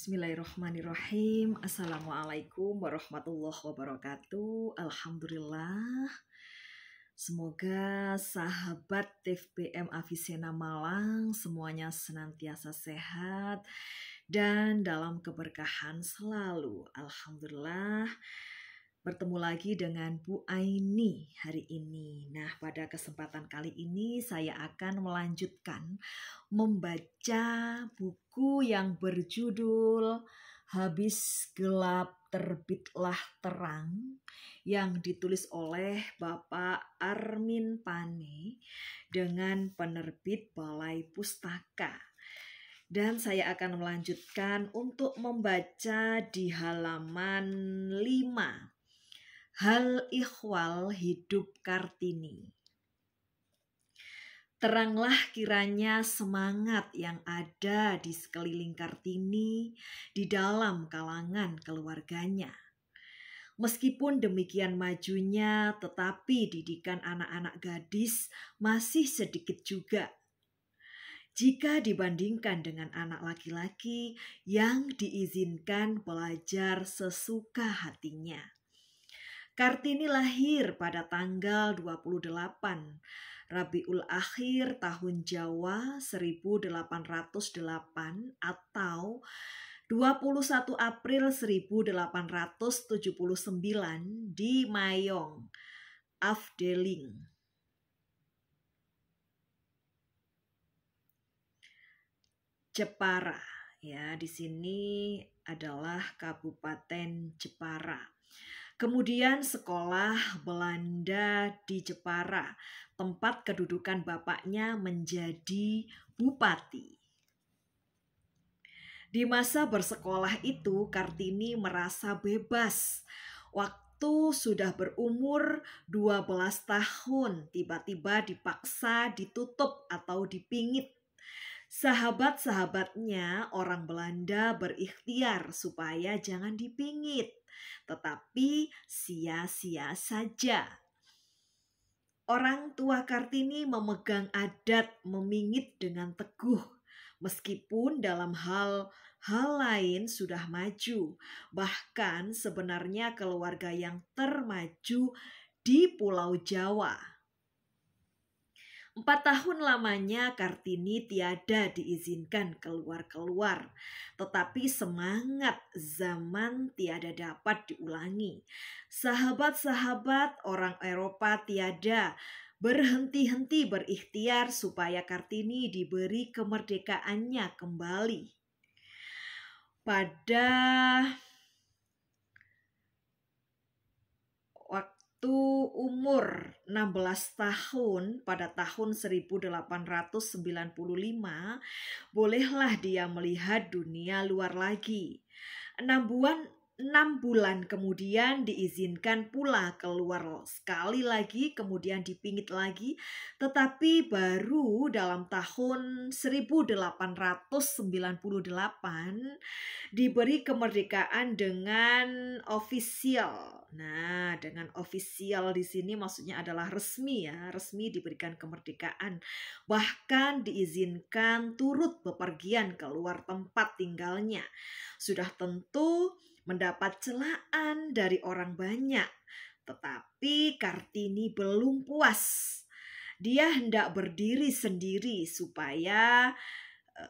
Bismillahirrahmanirrahim. Assalamualaikum warahmatullahi wabarakatuh. Alhamdulillah. Semoga sahabat TFPM Avicenna Malang semuanya senantiasa sehat dan dalam keberkahan selalu. Alhamdulillah. Bertemu lagi dengan Bu Aini hari ini. Nah, pada kesempatan kali ini saya akan melanjutkan membaca buku yang berjudul Habis Gelap Terbitlah Terang yang ditulis oleh Bapak Armin Pane dengan penerbit Balai Pustaka. Dan saya akan melanjutkan untuk membaca di halaman 5. Hal ihwal hidup Kartini. Teranglah kiranya semangat yang ada di sekeliling Kartini di dalam kalangan keluarganya. Meskipun demikian majunya, tetapi didikan anak-anak gadis masih sedikit juga. Jika dibandingkan dengan anak laki-laki yang diizinkan belajar sesuka hatinya. Kartini lahir pada tanggal 28 Rabiul Akhir tahun Jawa 1808 atau 21 April 1879 di Mayong, Afdeling. Jepara, ya, di sini adalah Kabupaten Jepara. Kemudian sekolah Belanda di Jepara, tempat kedudukan bapaknya menjadi bupati. Di masa bersekolah itu, Kartini merasa bebas. Waktu sudah berumur 12 tahun, tiba-tiba dipaksa ditutup atau dipingit. Sahabat-sahabatnya orang Belanda berikhtiar supaya jangan dipingit. Tetapi sia-sia saja. Orang tua Kartini memegang adat memingit dengan teguh, meskipun dalam hal lain sudah maju. Bahkan sebenarnya keluarga yang termaju di Pulau Jawa. 4 tahun lamanya Kartini tiada diizinkan keluar-keluar, tetapi semangat zaman tiada dapat diulangi. Sahabat-sahabat orang Eropa tiada berhenti-henti berikhtiar supaya Kartini diberi kemerdekaannya kembali. Pada umur 16 tahun pada tahun 1895, bolehlah dia melihat dunia luar lagi. 6 bulan kemudian diizinkan pula keluar sekali lagi, kemudian dipingit lagi, tetapi baru dalam tahun 1898 diberi kemerdekaan dengan ofisial. Nah, dengan ofisial di sini maksudnya adalah resmi, ya, resmi diberikan kemerdekaan. Bahkan diizinkan turut bepergian keluar tempat tinggalnya. Sudah tentu mendapat celaan dari orang banyak, tetapi Kartini belum puas. Dia hendak berdiri sendiri supaya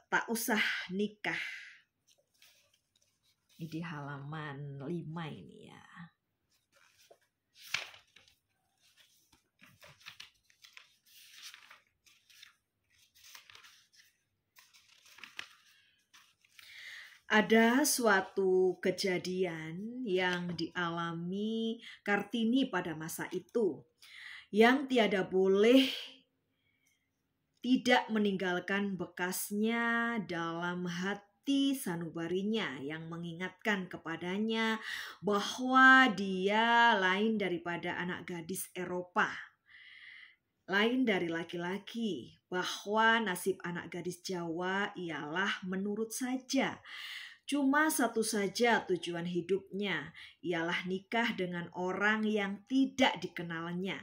tak usah nikah. Ini di halaman 5 ini, ya. Ada suatu kejadian yang dialami Kartini pada masa itu yang tiada boleh tidak meninggalkan bekasnya dalam hati sanubarinya yang mengingatkan kepadanya bahwa dia lain daripada anak gadis Eropa, lain dari laki-laki, bahwa nasib anak gadis Jawa ialah menurut saja. Cuma satu saja tujuan hidupnya, ialah nikah dengan orang yang tidak dikenalnya.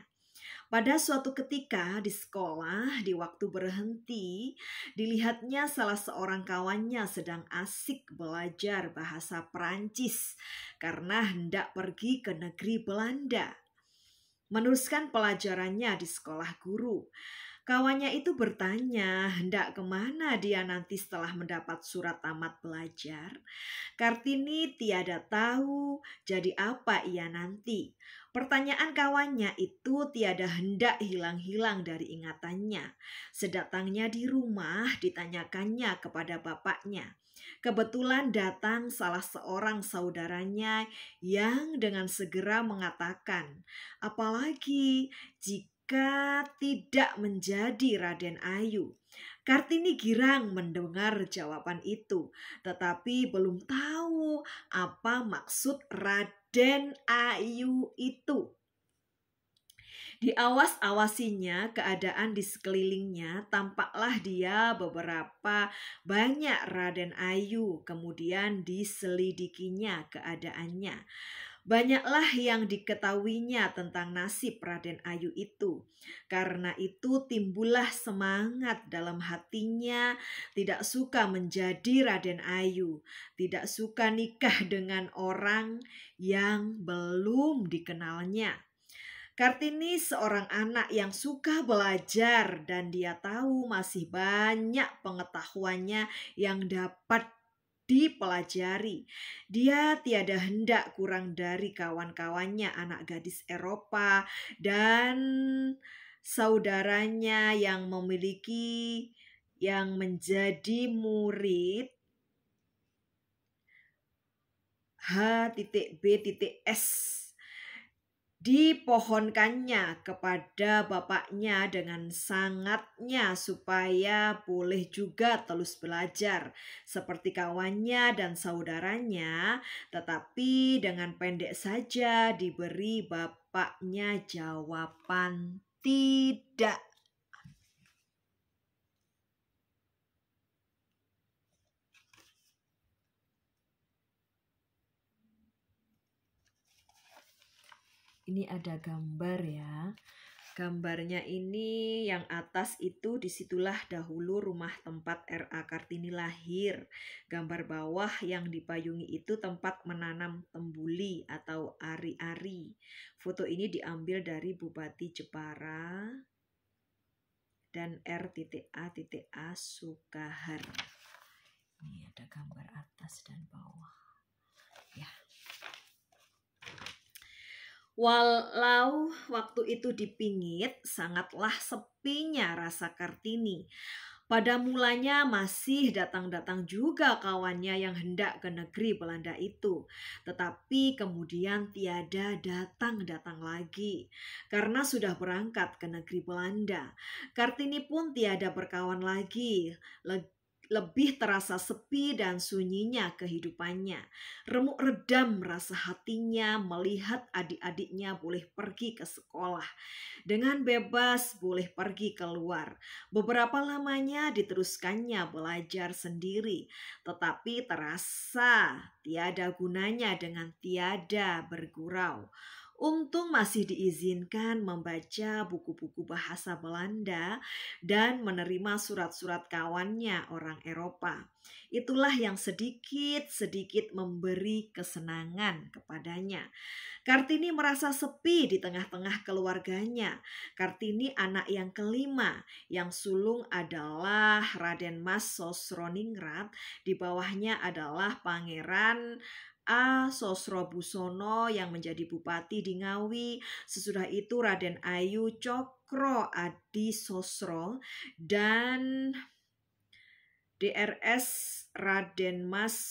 Pada suatu ketika di sekolah, di waktu berhenti, dilihatnya salah seorang kawannya sedang asik belajar bahasa Perancis karena hendak pergi ke negeri Belanda. Meneruskan pelajarannya di sekolah guru. Kawannya itu bertanya, hendak kemana dia nanti setelah mendapat surat tamat belajar? Kartini tiada tahu jadi apa ia nanti. Pertanyaan kawannya itu tiada hendak hilang-hilang dari ingatannya. Sedatangnya di rumah ditanyakannya kepada bapaknya. Kebetulan datang salah seorang saudaranya yang dengan segera mengatakan, apalagi jika tidak menjadi Raden Ayu. Kartini girang mendengar jawaban itu, tetapi belum tahu apa maksud Raden Ayu itu. Diawas-awasinya keadaan di sekelilingnya, tampaklah dia beberapa banyak Raden Ayu, kemudian diselidikinya keadaannya. Banyaklah yang diketahuinya tentang nasib Raden Ayu itu. Karena itu timbullah semangat dalam hatinya, tidak suka menjadi Raden Ayu, tidak suka nikah dengan orang yang belum dikenalnya. Kartini seorang anak yang suka belajar dan dia tahu masih banyak pengetahuannya yang dapat dipelajari. Dia tiada hendak kurang dari kawan-kawannya anak gadis Eropa dan saudaranya yang menjadi murid H.B.S. Dipohonkannya kepada bapaknya dengan sangatnya supaya boleh juga terus belajar seperti kawannya dan saudaranya, tetapi dengan pendek saja diberi bapaknya jawaban tidak. Ini ada gambar ya. Gambarnya ini yang atas itu disitulah dahulu rumah tempat R.A. Kartini lahir. Gambar bawah yang dipayungi itu tempat menanam tembuli atau ari-ari. Foto ini diambil dari Bupati Jepara dan R.A.A. Sukahar. Ini ada gambar atas dan bawah. Ya. Walau waktu itu dipingit, sangatlah sepinya rasa Kartini. Pada mulanya masih datang-datang juga kawannya yang hendak ke negeri Belanda itu. Tetapi kemudian tiada datang-datang lagi. Karena sudah berangkat ke negeri Belanda. Kartini pun tiada berkawan lagi. Lebih terasa sepi dan sunyinya kehidupannya. Remuk redam rasa hatinya melihat adik-adiknya boleh pergi ke sekolah. Dengan bebas boleh pergi keluar. Beberapa lamanya diteruskannya belajar sendiri. Tetapi terasa tiada gunanya dengan tiada bergurau. Untung masih diizinkan membaca buku-buku bahasa Belanda dan menerima surat-surat kawannya orang Eropa. Itulah yang sedikit-sedikit memberi kesenangan kepadanya. Kartini merasa sepi di tengah-tengah keluarganya. Kartini anak yang kelima, yang sulung adalah Raden Mas Sosroningrat, di bawahnya adalah Pangeran A. Sosrobusono yang menjadi bupati di Ngawi. Sesudah itu Raden Ayu Cokro Adi Sosro dan Drs Raden Mas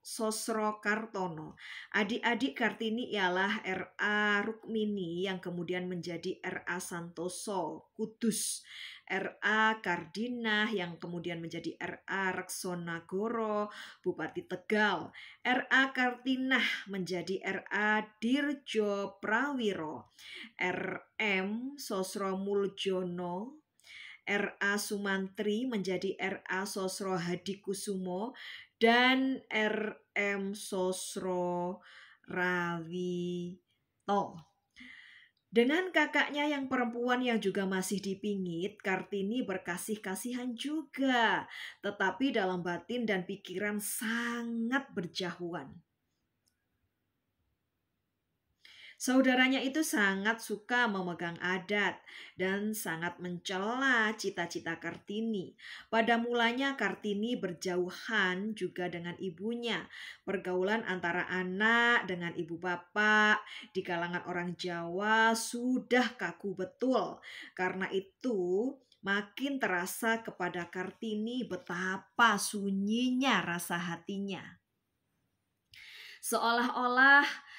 Sosro Kartono. Adik-adik Kartini ialah R.A. Rukmini yang kemudian menjadi R.A. Santoso Kudus, R.A. Kardinah yang kemudian menjadi R.A. Reksonagoro Bupati Tegal, R.A. Kartinah menjadi R.A. Dirjo Prawiro, R.M. Sosro Muljono, R.A. Sumantri menjadi R.A. Sosro Hadikusumo, dan R.M. Sosro Rawito. Dengan kakaknya yang perempuan yang juga masih dipingit, Kartini berkasih-kasihan juga, tetapi dalam batin dan pikiran sangat berjauhan. Saudaranya itu sangat suka memegang adat dan sangat mencela cita-cita Kartini. Pada mulanya Kartini berjauhan juga dengan ibunya. Pergaulan antara anak dengan ibu bapak di kalangan orang Jawa sudah kaku betul. Karena itu makin terasa kepada Kartini betapa sunyinya rasa hatinya. Seolah-olah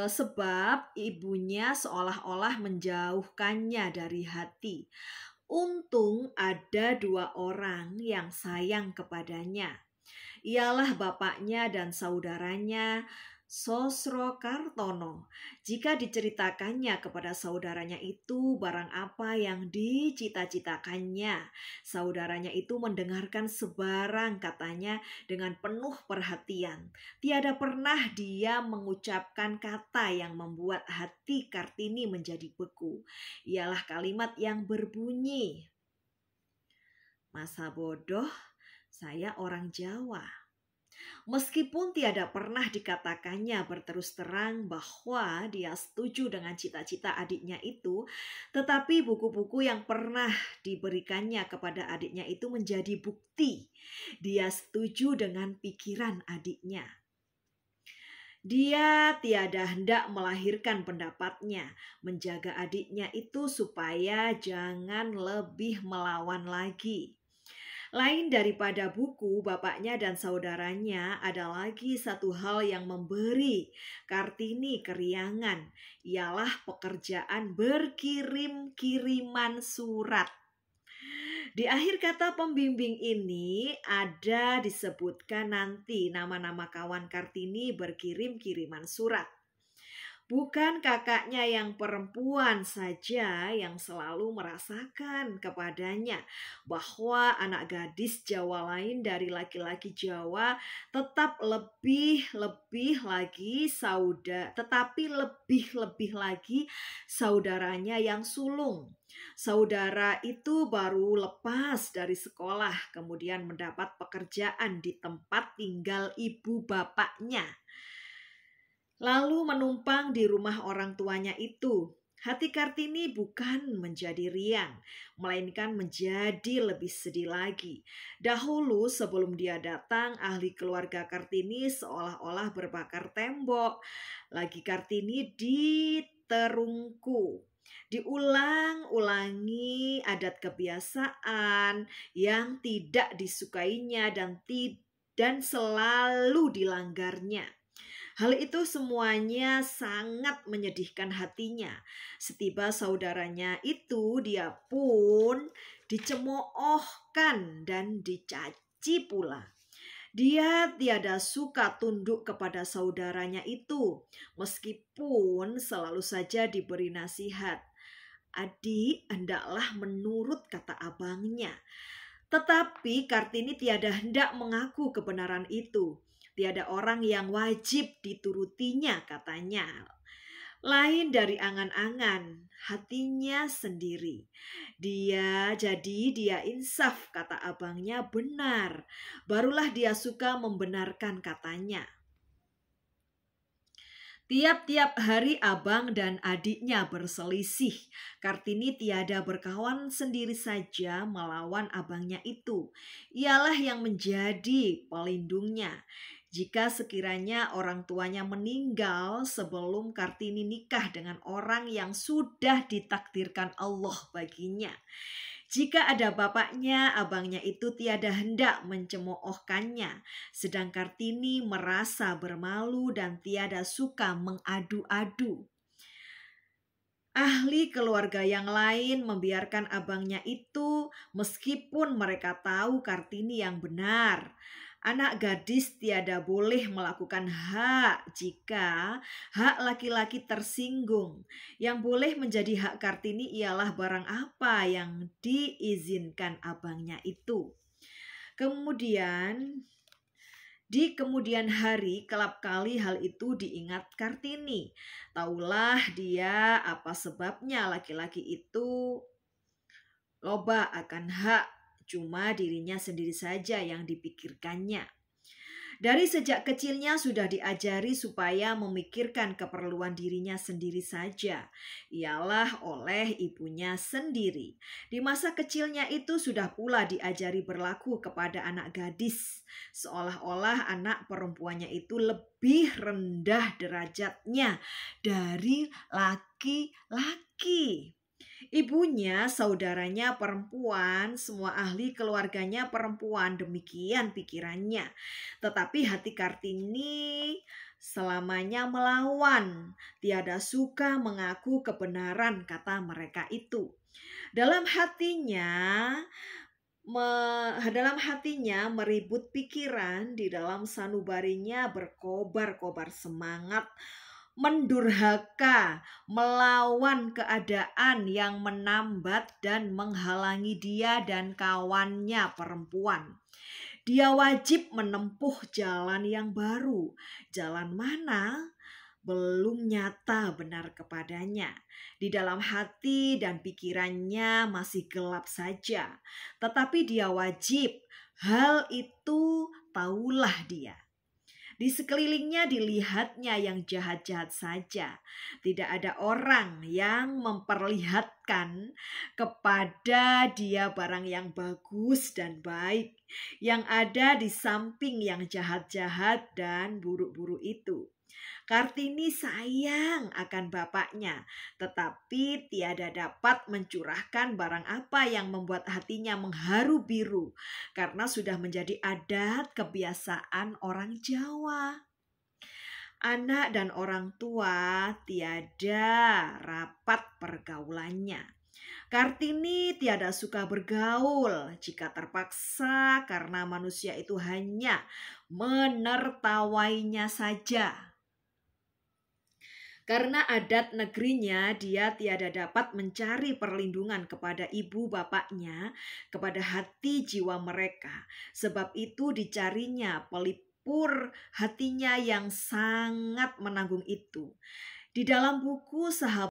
sebab ibunya seolah-olah menjauhkannya dari hati. Untung ada 2 orang yang sayang kepadanya. Ialah bapaknya dan saudaranya Sosrokartono. Jika diceritakannya kepada saudaranya itu barang apa yang dicita-citakannya, saudaranya itu mendengarkan sebarang katanya dengan penuh perhatian. Tiada pernah dia mengucapkan kata yang membuat hati Kartini menjadi beku. Ialah kalimat yang berbunyi, "Masa bodoh, saya orang Jawa." Meskipun tiada pernah dikatakannya berterus terang bahwa dia setuju dengan cita-cita adiknya itu, tetapi buku-buku yang pernah diberikannya kepada adiknya itu menjadi bukti dia setuju dengan pikiran adiknya. Dia tiada hendak melahirkan pendapatnya, menjaga adiknya itu supaya jangan lebih melawan lagi. Lain daripada buku, bapaknya dan saudaranya ada lagi satu hal yang memberi Kartini keriangan, ialah pekerjaan berkirim-kiriman surat. Di akhir kata pembimbing ini ada disebutkan nanti nama-nama kawan Kartini berkirim-kiriman surat. Bukan kakaknya yang perempuan saja yang selalu merasakan kepadanya bahwa anak gadis Jawa lain dari laki-laki Jawa lebih lagi saudaranya yang sulung. Saudara itu baru lepas dari sekolah, kemudian mendapat pekerjaan di tempat tinggal ibu bapaknya, lalu menumpang di rumah orang tuanya itu. Hati Kartini bukan menjadi riang, melainkan menjadi lebih sedih lagi. Dahulu sebelum dia datang, ahli keluarga Kartini seolah-olah berbakar tembok. Lagi Kartini diterungku. Diulang-ulangi adat kebiasaan yang tidak disukainya dan selalu dilanggarnya. Hal itu semuanya sangat menyedihkan hatinya. Setiba saudaranya itu, dia pun dicemoohkan dan dicaci pula. Dia tiada suka tunduk kepada saudaranya itu, meskipun selalu saja diberi nasihat. Adik hendaklah menurut kata abangnya. Tetapi Kartini tiada hendak mengaku kebenaran itu. Tiada orang yang wajib diturutinya, katanya. Lain dari angan-angan hatinya sendiri. Dia insaf, kata abangnya, benar. Barulah dia suka membenarkan katanya. Tiap-tiap hari abang dan adiknya berselisih. Kartini tiada berkawan sendiri saja melawan abangnya itu. Ialah yang menjadi pelindungnya. Jika sekiranya orang tuanya meninggal sebelum Kartini nikah dengan orang yang sudah ditakdirkan Allah baginya. Jika ada bapaknya, abangnya itu tiada hendak mencemoohkannya, sedang Kartini merasa bermalu dan tiada suka mengadu-adu. Ahli keluarga yang lain membiarkan abangnya itu meskipun mereka tahu Kartini yang benar. Anak gadis tiada boleh melakukan hak jika hak laki-laki tersinggung. Yang boleh menjadi hak Kartini ialah barang apa yang diizinkan abangnya itu. Kemudian Di kemudian hari, kelap kali hal itu diingat Kartini. Taulah dia apa sebabnya laki-laki itu loba akan hak, cuma dirinya sendiri saja yang dipikirkannya. Dari sejak kecilnya sudah diajari supaya memikirkan keperluan dirinya sendiri saja. Ialah oleh ibunya sendiri. Di masa kecilnya itu sudah pula diajari berlaku kepada anak gadis. Seolah-olah anak perempuannya itu lebih rendah derajatnya dari laki-laki. Ibunya, saudaranya perempuan, semua ahli keluarganya perempuan, demikian pikirannya. Tetapi hati Kartini selamanya melawan, tiada suka mengaku kebenaran kata mereka itu. Dalam hatinya meribut pikiran, di dalam sanubarinya berkobar-kobar semangat mendurhaka, melawan keadaan yang menambat dan menghalangi dia dan kawannya perempuan. Dia wajib menempuh jalan yang baru. Jalan mana? Belum nyata benar kepadanya. Di dalam hati dan pikirannya masih gelap saja. Tetapi dia wajib, hal itu taulah dia. Di sekelilingnya dilihatnya yang jahat-jahat saja. Tidak ada orang yang memperlihatkan kepada dia barang yang bagus dan baik. Yang ada di samping yang jahat-jahat dan buruk-buruk itu. Kartini sayang akan bapaknya, tetapi tiada dapat mencurahkan barang apa yang membuat hatinya mengharu biru, karena sudah menjadi adat kebiasaan orang Jawa. Anak dan orang tua tiada rapat pergaulannya. Kartini tiada suka bergaul jika terpaksa, karena manusia itu hanya menertawainya saja. Karena adat negerinya, dia tiada dapat mencari perlindungan kepada ibu bapaknya, kepada hati jiwa mereka. Sebab itu dicarinya pelipur hatinya yang sangat menanggung itu. Di dalam buku Sahabat